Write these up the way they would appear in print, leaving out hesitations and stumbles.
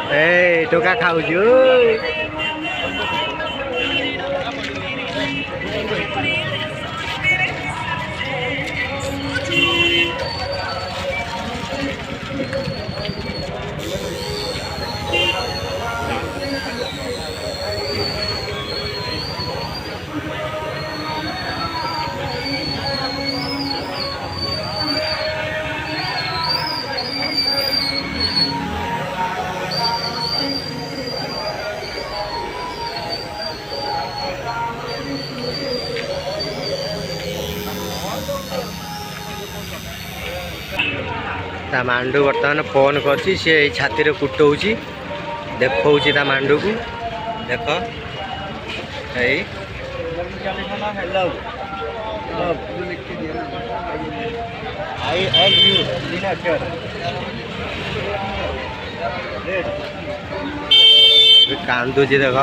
ए टोका खाऊछु ता मांडू बर्तमान फोन करछि से छाती रे कुटौछि देखौछि ता मांडू को देख ए आई एग यू डिनर कांदुछि देख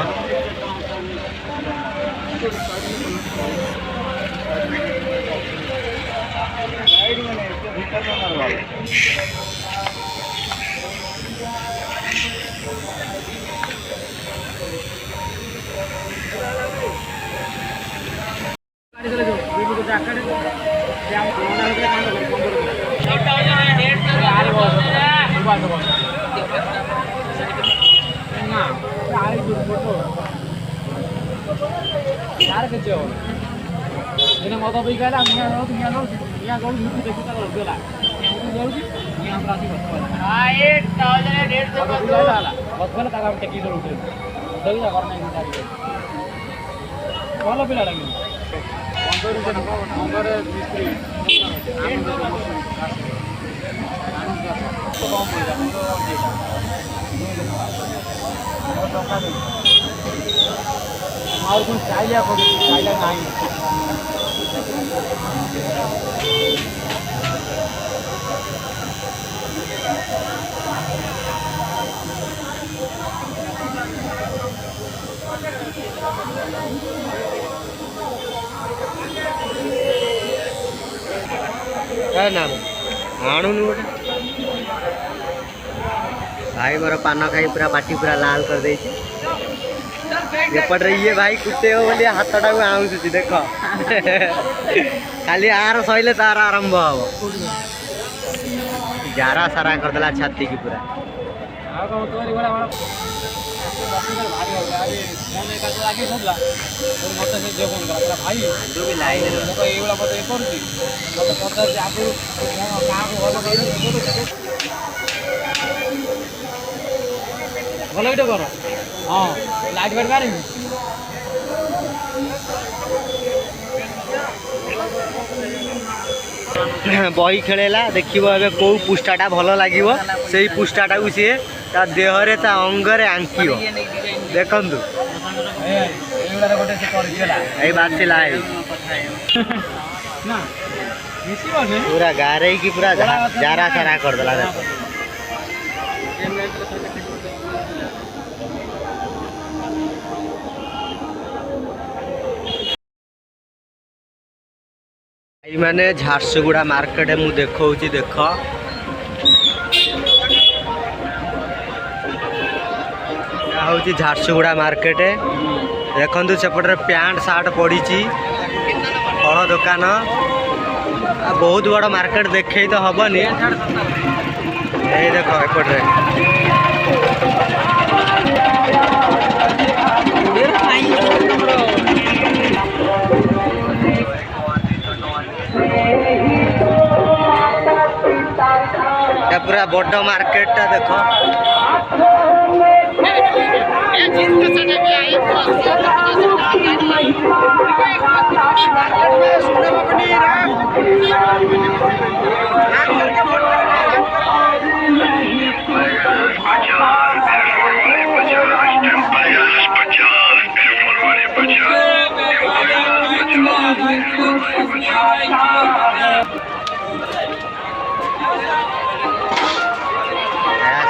मत पी कहला यहाँ कौन देखी गला भल पिला और कुछ चाहिए नहीं नाम आणुनु भाई मोर पान खाई पूरा पाटी पूरा लाल कर दे एपटे ये भाई कुटे हो बोली हाथटा को आउंसुची देख खाली आर सहिले तार आरंभ हम जारा सारा करदेला छाती की पूरा भल इटा कर हाँ लाइट फाइट मारे बही खेलेला देखिबो एबे को पुष्टाटा भल लागिवो सेही पुष्टाटा को सी ता देहरे ता अंगरे आंकियो देखंतु एगुड़ा गोटे से कर दिला ए बासिला है ना मिसी बाने पूरा गारे की पूरा जारा सारा कर देला देखो भाई माने झारसुगुड़ा मार्केट मु देखौची देख हूँ झारसुगुड़ा मार्केट देखु सेपटे पैंट सार्ट पड़ी फल दुकान बहुत बड़ मार्केट देखे तो हबनी ये देख एपटे पूरा बड़ मार्केट टा देख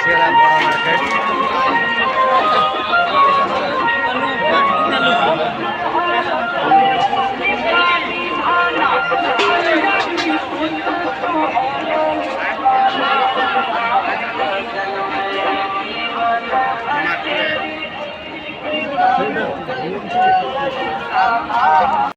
ଆସିଗଲା ବଡ଼ ମାର୍କେଟ।